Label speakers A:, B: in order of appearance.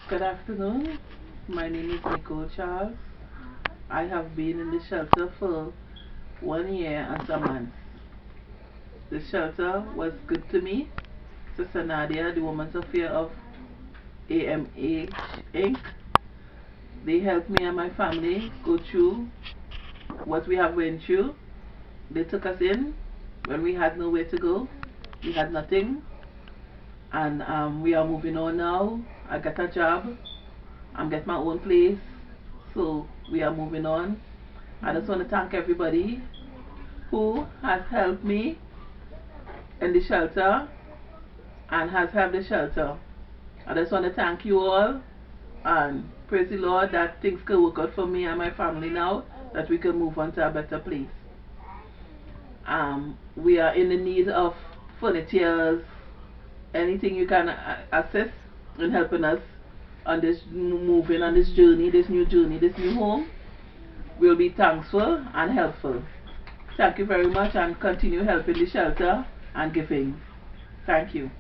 A: Good afternoon. My name is Nicole Charles. I have been in the shelter for 1 year and some months. The shelter was good to me. Sister Nadia, the Women's Affair of AMH Inc. They helped me and my family go through what we have went through. They took us in when we had nowhere to go. We had nothing. And we are moving on now. I got a job. I'm getting my own place. So we are moving on. I just want to thank everybody who has helped me in the shelter and has helped the shelter. I just want to thank you all and praise the Lord that things can work out for me and my family now, that we can move on to a better place. We are in the need of furniture, anything you can assist in helping us on this moving, on this journey, this new home. We'll be thankful and helpful. Thank you very much, and continue helping the shelter and giving. Thank you.